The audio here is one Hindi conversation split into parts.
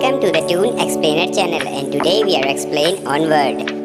Welcome to the Toon Explainer channel, and today we are explain on word.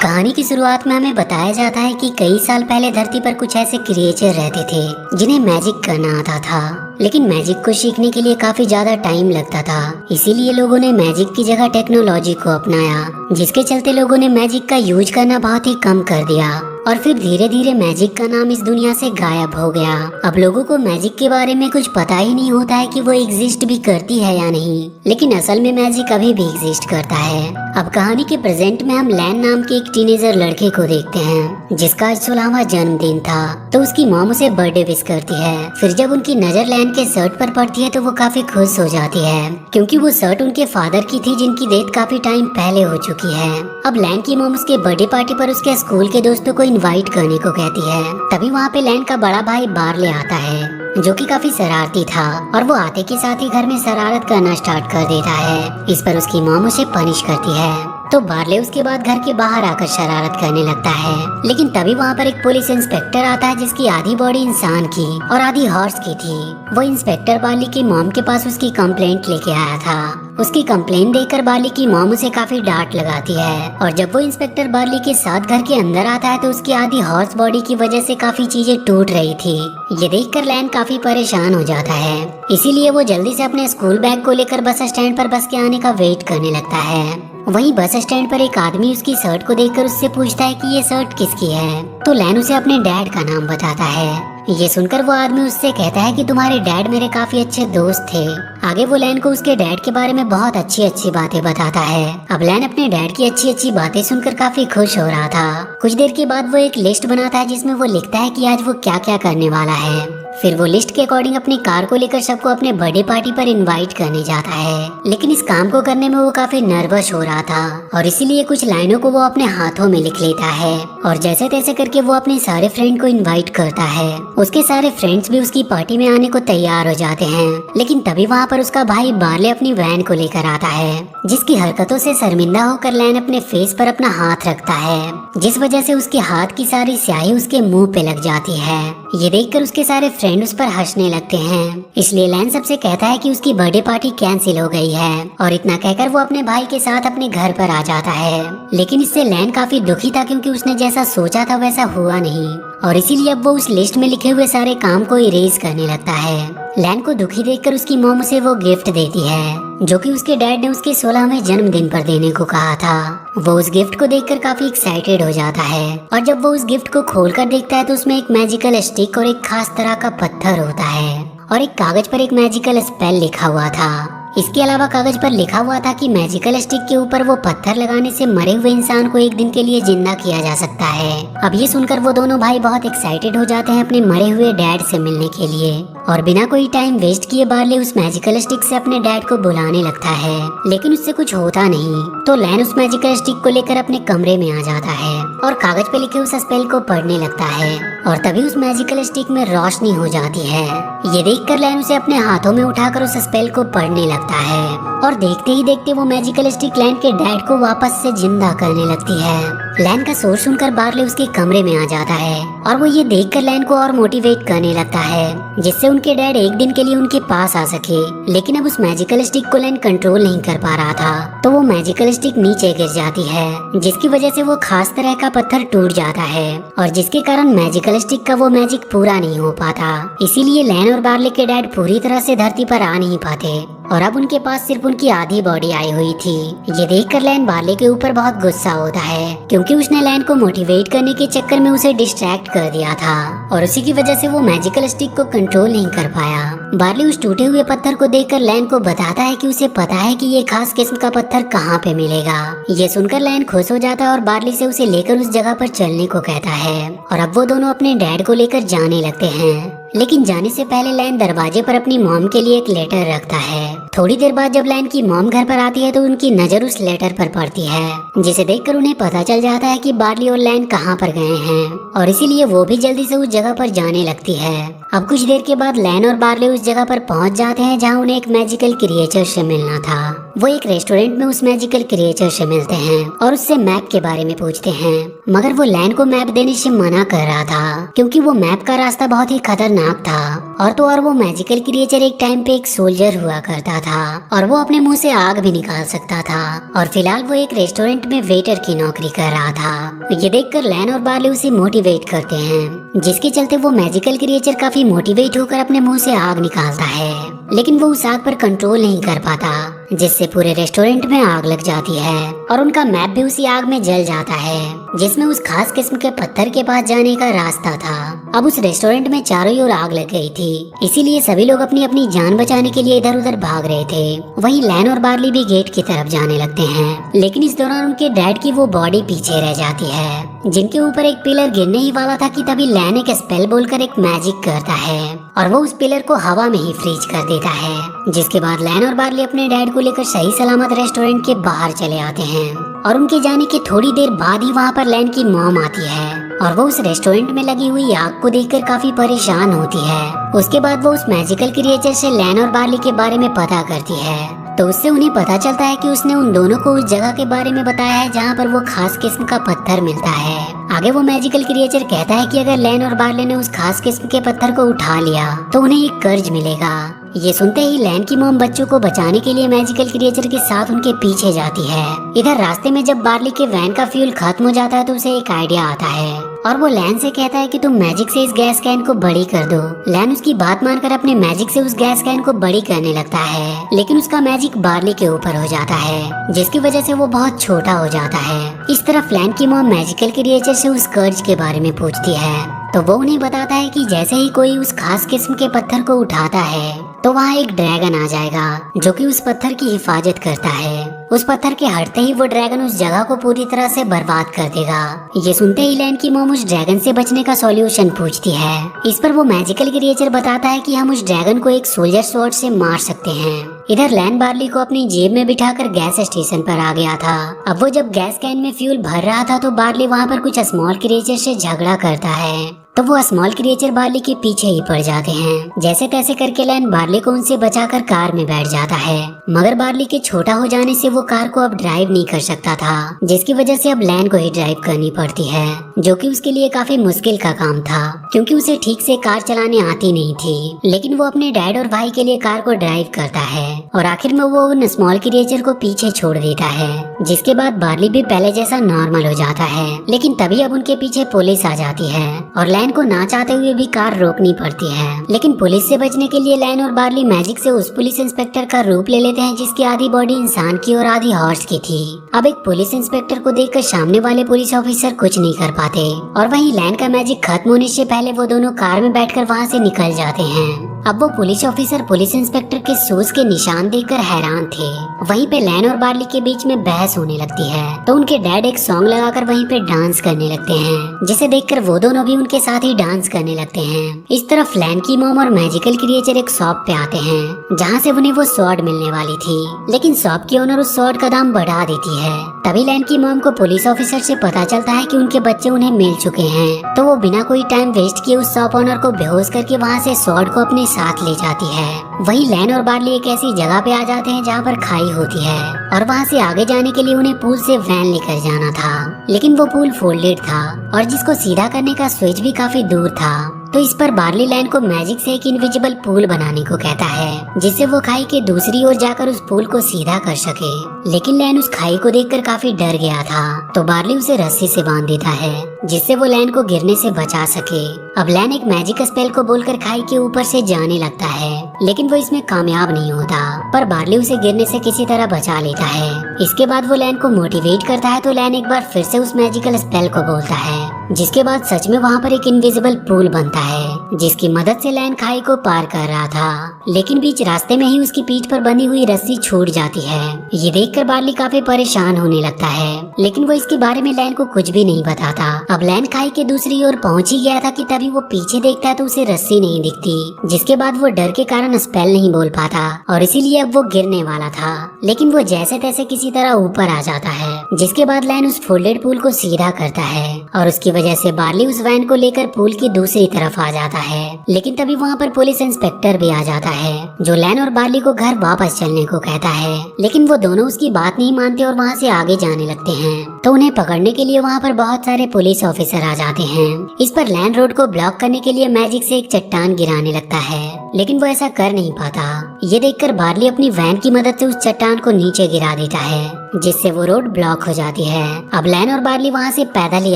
कहानी की शुरुआत में हमें बताया जाता है कि कई साल पहले धरती पर कुछ ऐसे क्रिएचर रहते थे जिन्हें मैजिक करना आता था, लेकिन मैजिक को सीखने के लिए काफी ज्यादा टाइम लगता था। इसीलिए लोगों ने मैजिक की जगह टेक्नोलॉजी को अपनाया, जिसके चलते लोगों ने मैजिक का यूज करना बहुत ही कम कर दिया और फिर धीरे धीरे मैजिक का नाम इस दुनिया से गायब हो गया। अब लोगों को मैजिक के बारे में कुछ पता ही नहीं होता है कि वो एग्जिस्ट भी करती है या नहीं, लेकिन असल में मैजिक अभी भी एग्जिस्ट करता है। अब कहानी के प्रेजेंट में हम लैन नाम के एक टीनेजर लड़के को देखते हैं जिसका आज 16वां जन्मदिन था। तो उसकी मॉम उसे बर्थडे विश करती है। फिर जब उनकी नजर लैन के शर्ट पर पड़ती है तो वो काफी खुश हो जाती है, क्योंकि वो शर्ट उनके फादर की थी जिनकी डेथ काफी टाइम पहले हो चुकी है। अब लैन की मॉम उसके बर्थडे पार्टी पर उसके स्कूल के दोस्तों को इनवाइट करने को कहती है। तभी वहाँ पे लैन का बड़ा भाई बार्ले आता है, जो कि काफी शरारती था, और वो आते के साथ ही घर में शरारत करना स्टार्ट कर देता है। इस पर उसकी मॉम उसे पनिश करती है। तो बार्ले उसके बाद घर के बाहर आकर शरारत करने लगता है, लेकिन तभी वहाँ पर एक पुलिस इंस्पेक्टर आता है जिसकी आधी बॉडी इंसान की और आधी हॉर्स की थी। वो इंस्पेक्टर बार्ली की मॉम के पास उसकी कंप्लेंट लेके आया था। उसकी कंप्लेंट देखकर बार्ली की मॉम उसे काफी डांट लगाती है, और जब वो इंस्पेक्टर बार्ली के साथ घर के अंदर आता है तो उसकी आधी हॉर्स बॉडी की वजह से काफी चीजें टूट रही थी। ये देखकर लैन काफी परेशान हो जाता है, इसीलिए वो जल्दी से अपने स्कूल बैग को लेकर बस स्टैंड पर बस के आने का वेट करने लगता है। वहीं बस स्टैंड पर एक आदमी उसकी शर्ट को देखकर उससे पूछता है कि ये शर्ट किसकी है। तो लैन उसे अपने डैड का नाम बताता है। ये सुनकर वो आदमी उससे कहता है कि तुम्हारे डैड मेरे काफी अच्छे दोस्त थे। आगे वो लैन को उसके डैड के बारे में बहुत अच्छी अच्छी बातें बताता है। अब लैन अपने डैड की अच्छी अच्छी बातें सुनकर काफी खुश हो रहा था। कुछ देर के बाद वो एक लिस्ट बनाता है जिसमें वो लिखता है कि आज वो क्या क्या करने वाला है। फिर वो लिस्ट के अकॉर्डिंग अपनी कार को लेकर सबको अपने बर्थडे पार्टी पर इनवाइट करने जाता है, लेकिन इस काम को करने में वो काफी नर्वस हो रहा था और इसीलिए कुछ लाइनों को वो अपने हाथों में लिख लेता है और जैसे तैसे करके वो अपने सारे फ्रेंड को इनवाइट करता है। उसके सारे फ्रेंड्स भी उसकी पार्टी में आने को तैयार हो जाते हैं, लेकिन तभी वहाँ पर उसका भाई बार्ले अपनी वैन को लेकर आता है, जिसकी हरकतों से शर्मिंदा होकर लैन अपने फेस पर अपना हाथ रखता है, जिस वजह से उसके हाथ की सारी स्याही उसके मुंह पे लग जाती है। ये देखकर उसके सारे फ्रेंड उस पर हंसने लगते हैं, इसलिए लैन सबसे कहता है कि उसकी बर्थडे पार्टी कैंसिल हो गई है, और इतना कहकर वो अपने भाई के साथ अपने घर पर आ जाता है। लेकिन इससे लैन काफी दुखी था, क्योंकि उसने जैसा सोचा था वैसा हुआ नहीं, और इसीलिए अब वो उस लिस्ट में लिखे हुए सारे काम को इरेज करने लगता है। लैन को दुखी देखकर उसकी मॉम उसे वो गिफ्ट देती है, जो कि उसके डैड ने उसके 16वें जन्मदिन पर देने को कहा था। वो उस गिफ्ट को देखकर काफी एक्साइटेड हो जाता है, और जब वो उस गिफ्ट को खोलकर देखता है तो उसमें एक मैजिकल स्टिक और एक खास तरह का पत्थर होता है, और एक कागज पर एक मैजिकल स्पेल लिखा हुआ था। इसके अलावा कागज पर लिखा हुआ था कि मैजिकल स्टिक के ऊपर वो पत्थर लगाने से मरे हुए इंसान को एक दिन के लिए जिंदा किया जा सकता है। अब ये सुनकर वो दोनों भाई बहुत एक्साइटेड हो जाते हैं अपने मरे हुए डैड से मिलने के लिए, और बिना कोई टाइम वेस्ट किए बार्ले उस मैजिकल स्टिक से अपने डैड को बुलाने लगता है, लेकिन उससे कुछ होता नहीं। तो लैन उस मैजिकल स्टिक को लेकर अपने कमरे में आ जाता है और कागज पे लिखे उस स्पेल को पढ़ने लगता है, और तभी उस मैजिकल स्टिक में रोशनी हो जाती है। ये देखकर लैन उसे अपने हाथों में उठाकर उस स्पेल को पढ़ने लगता है, और देखते ही देखते वो मैजिकल स्टिक लैन के डैड को वापस से जिंदा करने लगती है। लैन का शोर सुनकर बार्ले उसके कमरे में आ जाता है, और वो ये देखकर लैन को और मोटिवेट करने लगता है, जिससे उनके डैड एक दिन के लिए उनके पास आ सके। लेकिन अब उस मैजिकल स्टिक को लैन कंट्रोल नहीं कर पा रहा था, तो वो मैजिकल स्टिक नीचे गिर जाती है, जिसकी वजह से वो खास तरह का पत्थर टूट जाता है, और जिसके कारण मैजिकल स्टिक का वो मैजिक पूरा नहीं हो पाता। इसीलिए लैन और बार्ले के डैड पूरी तरह से धरती पर आ नहीं पाते, और अब उनके पास सिर्फ उनकी आधी बॉडी आई हुई थी। ये देखकर लैन बार्ले के ऊपर बहुत गुस्सा होता है, क्योंकि उसने लैन को मोटिवेट करने के चक्कर में उसे डिस्ट्रैक्ट कर दिया था, और उसी की वजह से वो मैजिकल स्टिक को कंट्रोल नहीं कर पाया। बार्ले उस टूटे हुए पत्थर को देखकर लैन को बताता है कि उसे पता है कि ये खास किस्म का पत्थर कहाँ पे मिलेगा। ये सुनकर लैन खुश हो जाता है और बार्ले से उसे लेकर उस जगह पर चलने को कहता है, और अब वो दोनों अपने डैड को लेकर जाने लगते हैं। लेकिन जाने से पहले लैन दरवाजे पर अपनी मॉम के लिए एक लेटर रखता है। थोड़ी देर बाद जब लैन की मॉम घर पर आती है तो उनकी नजर उस लेटर पर पड़ती है, जिसे देखकर उन्हें पता चल जाता है कि बार्ली और लैन कहाँ पर गए हैं और इसीलिए वो भी जल्दी से उस जगह पर जाने लगती है। अब कुछ देर के बाद लैन और बार्ली उस जगह पर पहुंच जाते हैं जहां उन्हें एक मैजिकल क्रिएचर से मिलना था। वो एक रेस्टोरेंट में उस मैजिकल क्रिएचर से मिलते हैं और उससे मैप के बारे में पूछते हैं, मगर वो लैन को मैप देने से मना कर रहा था क्योंकि वो मैप का रास्ता बहुत ही खतरनाक था। और वो मैजिकल क्रिएचर एक टाइम पे एक सोल्जर हुआ करता था और वो अपने मुंह से आग भी निकाल सकता था और फिलहाल वो एक रेस्टोरेंट में वेटर की नौकरी कर रहा था। ये देखकर लैन और बार्ली उसे मोटिवेट करते हैं, जिसके चलते वो मैजिकल क्रिएचर काफी मोटिवेट होकर अपने मुंह से आग निकालता है, लेकिन वो उस आग पर कंट्रोल नहीं कर पाता, जिससे पूरे रेस्टोरेंट में आग लग जाती है और उनका मैप भी उसी आग में जल जाता है, जिसमें उस खास किस्म के पत्थर के पास जाने का रास्ता था। अब उस रेस्टोरेंट में चारों ओर आग लग गई थी, इसीलिए सभी लोग अपनी अपनी जान बचाने के लिए इधर उधर भाग रहे थे। वहीं लैन और बार्ली भी गेट की तरफ जाने लगते हैं, लेकिन इस दौरान उनके डैड की वो बॉडी पीछे रह जाती है, जिनके ऊपर एक पिलर गिरने ही वाला था कि तभी लैन एक स्पेल बोलकर एक मैजिक करता है और वो उस पिलर को हवा में ही फ्रीज कर देता है। जिसके बाद लैन और बार्ली अपने डैड को लेकर सही सलामत रेस्टोरेंट के बाहर चले आते हैं और उनके जाने के थोड़ी देर बाद ही वहाँ पर लैन की मॉम आती है और वो उस रेस्टोरेंट में लगी हुई आग को देखकर काफी परेशान होती है। उसके बाद वो उस मैजिकल क्रिएचर से लैन और बार्ली के बारे में पता करती है, तो उससे उन्हें पता चलता है कि उसने उन दोनों को उस जगह के बारे में बताया है जहाँ पर वो खास किस्म का पत्थर मिलता है। आगे वो मैजिकल क्रिएचर कहता है कि अगर लैन और बार्ली ने उस खास किस्म के पत्थर को उठा लिया तो उन्हें एक कर्ज मिलेगा। ये सुनते ही लैन की मॉम बच्चों को बचाने के लिए मैजिकल क्रिएचर के साथ उनके पीछे जाती है। इधर रास्ते में जब बार्ली के वैन का फ्यूल खत्म हो जाता है तो उसे एक आइडिया आता है और वो लैन से कहता है कि तुम मैजिक से इस गैस कैन को बड़ी कर दो। लैन उसकी बात मानकर अपने मैजिक से उस गैस कैन को बड़ी करने लगता है, लेकिन उसका मैजिक बार्ली के ऊपर हो जाता है, जिसकी वजह से वो बहुत छोटा हो जाता है। इस तरफ लैन की मॉम मैजिकल क्रिएचर से उस कर्ज के बारे में पूछती है, तो वो उन्हें बताता है कि जैसे ही कोई उस खास किस्म के पत्थर को उठाता है तो वहाँ एक ड्रैगन आ जाएगा जो कि उस पत्थर की हिफाजत करता है। उस पत्थर के हटते ही वो ड्रैगन उस जगह को पूरी तरह से बर्बाद कर देगा। ये सुनते ही लैन की मॉम उस ड्रैगन से बचने का सॉल्यूशन पूछती है। इस पर वो मैजिकल क्रिएचर बताता है कि हम उस ड्रैगन को एक सोल्जर स्वॉर्ड से मार सकते हैं। इधर लैन बार्ली को अपनी जेब में बिठाकर गैस स्टेशन पर आ गया था। अब वो जब गैस कैन में फ्यूल भर रहा था तो बार्ली वहाँ पर कुछ स्मॉल क्रिएचर से झगड़ा करता है, तो वो स्मॉल क्रिएचर बार्ली के पीछे ही पड़ जाते हैं। जैसे तैसे करके लैन बार्ली को उनसे बचाकर कार में बैठ जाता है, मगर बार्ली के छोटा हो जाने से वो कार को अब ड्राइव नहीं कर सकता था, जिसकी वजह से अब लैन को ही ड्राइव करनी पड़ती है, जो कि उसके लिए काफी मुश्किल का काम था क्योंकि उसे ठीक से कार चलाने आती नहीं थी। लेकिन वो अपने डैड और भाई के लिए कार को ड्राइव करता है और आखिर में वो उन स्मॉल क्रिएचर को पीछे छोड़ देता है, जिसके बाद बार्ली भी पहले जैसा नॉर्मल हो जाता है। लेकिन तभी अब उनके पीछे पुलिस आ जाती है और लैन को ना चाहते हुए भी कार रोकनी पड़ती है। लेकिन पुलिस से बचने के लिए लैन और बार्ली मैजिक से उस पुलिस इंस्पेक्टर का रूप ले लेते हैं जिसकी आधी बॉडी इंसान की और आधी हॉर्स की थी। अब एक पुलिस इंस्पेक्टर को देखकर सामने वाले पुलिस ऑफिसर कुछ नहीं कर पाते और वहीं लैन का मैजिक खत्म होने से पहले वो दोनों कार में बैठकर वहाँ से निकल जाते हैं। अब वो पुलिस ऑफिसर पुलिस इंस्पेक्टर के शूज के निशान देखकर हैरान थे। वहीं पे लैन और बार्ली के बीच में बहस होने लगती है, तो उनके डैड एक सॉन्ग लगाकर वहीं पे डांस करने लगते हैं, जिसे देखकर वो दोनों भी उनके साथ ही डांस करने लगते हैं। इस तरफ लैन की मॉम और मैजिकल क्रिएचर एक शॉप पे आते हैं जहाँ से उन्हें वो स्वॉर्ड मिलने वाली थी, लेकिन शॉप की ओनर उस स्वॉर्ड का दाम बढ़ा देती है। तभी लैन की मॉम को पुलिस ऑफिसर से पता चलता है कि उनके बच्चे उन्हें मिल चुके हैं, तो वो बिना कोई टाइम वेस्ट किए उस शॉप ओनर को बेहोश करके वहाँ से स्वॉर्ड को अपने साथ ले जाती है। वहीं लैन और बार्ली एक ऐसी जगह पे आ जाते हैं जहाँ पर खाई होती है और वहाँ से आगे जाने के लिए उन्हें पूल से वैन लेकर जाना था, लेकिन वो पूल फोल्डेड था और जिसको सीधा करने का स्विच भी काफी दूर था। तो इस पर बार्ली लैन को मैजिक से एक इनविजिबल पूल बनाने को कहता है, जिससे वो खाई के दूसरी ओर जाकर उस पूल को सीधा कर सके। लेकिन लैन उस खाई को देखकर काफी डर गया था, तो बार्ली उसे रस्सी से बांध देता है जिससे वो लैन को गिरने से बचा सके। अब लैन एक मैजिक स्पेल को बोलकर खाई के ऊपर से जाने लगता है, लेकिन वो इसमें कामयाब नहीं होता, पर बार्ली उसे गिरने से किसी तरह बचा लेता है। इसके बाद वो लैन को मोटिवेट करता है, तो लैन एक बार फिर से उस मैजिकल स्पेल को बोलता है, जिसके बाद सच में वहाँ पर एक इनविजिबल पूल बनता है, जिसकी मदद से लैन खाई को पार कर रहा था। लेकिन बीच रास्ते में ही उसकी पीठ पर बंधी हुई रस्सी छूट जाती है। ये देखकर बार्ली काफी परेशान होने लगता है, लेकिन वो इसके बारे में लैन को कुछ भी नहीं बताता। अब लैन खाई के दूसरी ओर पहुंच ही गया था कि तभी वो पीछे देखता है तो उसे रस्सी नहीं दिखती, जिसके बाद वो डर के कारण स्पेल नहीं बोल पाता और इसीलिए अब वो गिरने वाला था। लेकिन वो जैसे तैसे किसी तरह ऊपर आ जाता है, जिसके बाद लैन उस फोल्डेड पुल को सीधा करता है और उसकी वजह से बार्ली उस वैन को लेकर पुल की दूसरी तरफ आ जाता है। लेकिन तभी वहाँ पर पुलिस इंस्पेक्टर भी आ जाता है, जो लैन और बार्ली को घर वापस चलने को कहता है। लेकिन वो दोनों उसकी बात नहीं मानते और वहाँ से आगे जाने लगते हैं। तो उन्हें पकड़ने के लिए वहाँ पर बहुत सारे पुलिस ऑफिसर आ जाते हैं। इस पर लैन रोड को ब्लॉक करने के लिए मैजिक से एक चट्टान गिराने लगता है, लेकिन वो ऐसा कर नहीं पाता। ये देखकर बार्ली अपनी वैन की मदद से उस चट्टान को नीचे गिरा देता है, जिससे वो रोड ब्लॉक हो जाती है। अब लैन और बार्ली वहाँ से पैदल ही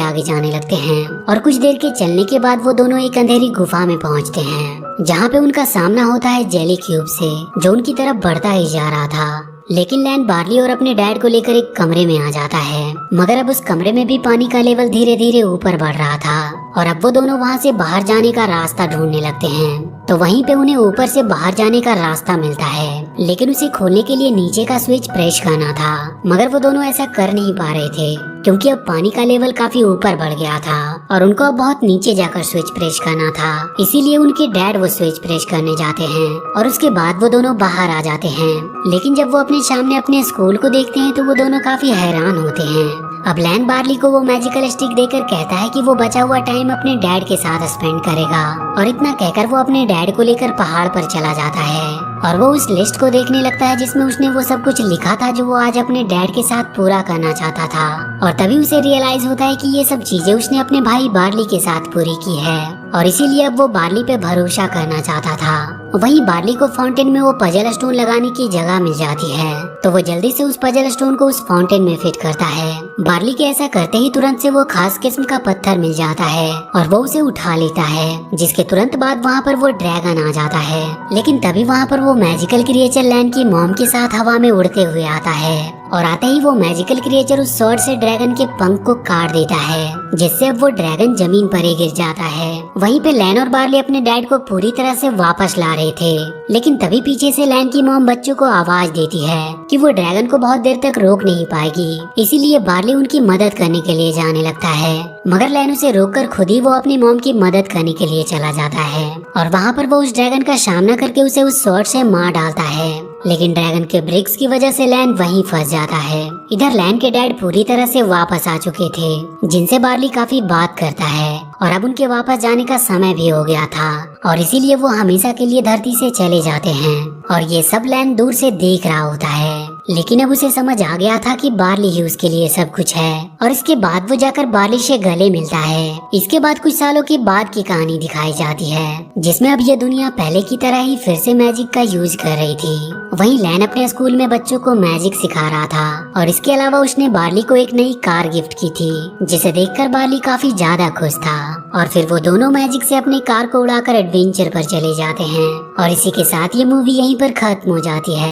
आगे जाने लगते हैं और कुछ देर के चलने के बाद वो दोनों एक अंधेरी गुफा में पहुँचते हैं, जहाँ पे उनका सामना होता है जेली क्यूब से, जो उनकी तरफ बढ़ता ही जा रहा था। लेकिन लैन बार्ली और अपने डैड को लेकर एक कमरे में आ जाता है, मगर अब उस कमरे में भी पानी का लेवल धीरे धीरे ऊपर बढ़ रहा था और अब वो दोनों वहाँ से बाहर जाने का रास्ता ढूंढने लगते हैं। तो वहीं पे उन्हें ऊपर से बाहर जाने का रास्ता मिलता है, लेकिन उसे खोलने के लिए नीचे का स्विच प्रेस करना था, मगर वो दोनों ऐसा कर नहीं पा रहे थे क्योंकि अब पानी का लेवल काफी ऊपर बढ़ गया था और उनको अब बहुत नीचे जाकर स्विच प्रेस करना था। इसीलिए उनके डैड वो स्विच प्रेस करने जाते हैं और उसके बाद वो दोनों बाहर आ जाते हैं। लेकिन जब वो अपने सामने अपने स्कूल को देखते हैं तो वो दोनों काफी हैरान होते हैं। अब लैन बार्ली को वो मैजिकल स्टिक देकर कहता है कि वो बचा हुआ टाइम अपने डैड के साथ स्पेंड करेगा और इतना कहकर वो अपने डैड को लेकर पहाड़ पर चला जाता है और वो उस लिस्ट को देखने लगता है जिसमें उसने वो सब कुछ लिखा था जो वो आज अपने डैड के साथ पूरा करना चाहता था। और तभी उसे रियलाइज होता है कि ये सब चीजें उसने अपने भाई बार्ली के साथ पूरी की है और इसीलिए अब वो बार्ली पे भरोसा करना चाहता था। वहीं बार्ली को फाउंटेन में वो पजल स्टोन लगाने की जगह मिल जाती है, तो वो जल्दी से उस पजल स्टोन को उस फाउंटेन में फिट करता है। बार्ली के ऐसा करते ही तुरंत से वो खास किस्म का पत्थर मिल जाता है और वो उसे उठा लेता है, जिसके तुरंत बाद वहाँ पर वो ड्रैगन आ जाता है। लेकिन तभी वहाँ पर वो मैजिकल क्रिएचर लैन की मॉम के साथ हवा में उड़ते हुए आता है और आते ही वो मैजिकल क्रिएचर उस स्वॉर्ड से ड्रैगन के पंख को काट देता है, जिससे अब वो ड्रैगन जमीन पर ही गिर जाता है। वहीं पे लैन और बार्ली अपने डैड को पूरी तरह से वापस ला रहे थे, लेकिन तभी पीछे से लैन की मॉम बच्चों को आवाज देती है कि वो ड्रैगन को बहुत देर तक रोक नहीं पाएगी। इसीलिए बार्ली उनकी मदद करने के लिए जाने लगता है, मगर लैन उसे रोककर खुद ही वो अपनी मॉम की मदद करने के लिए चला जाता है और वहाँ पर वो उस ड्रैगन का सामना करके उसे उस स्वॉर्ड से मार डालता है। लेकिन ड्रैगन के ब्रिक्स की वजह से लैन वहीं फंस जाता है। इधर लैन के डैड पूरी तरह से वापस आ चुके थे, जिनसे बार्ली काफी बात करता है और अब उनके वापस जाने का समय भी हो गया था और इसीलिए वो हमेशा के लिए धरती से चले जाते हैं और ये सब लैन दूर से देख रहा होता है। लेकिन अब उसे समझ आ गया था कि बार्ली ही उसके लिए सब कुछ है और इसके बाद वो जाकर बार्ली से गले मिलता है। इसके बाद कुछ सालों के बाद की कहानी दिखाई जाती है, जिसमें अब ये दुनिया पहले की तरह ही फिर से मैजिक का यूज कर रही थी। वहीं लैन अपने स्कूल में बच्चों को मैजिक सिखा रहा था और इसके अलावा उसने बार्ली को एक नई कार गिफ्ट की थी, जिसे देखकर बार्ली काफी ज्यादा खुश था और फिर वो दोनों मैजिक से अपनी कार को उड़ाकर एडवेंचर पर चले जाते हैं और इसी के साथ ये मूवी यहीं पर खत्म हो जाती है।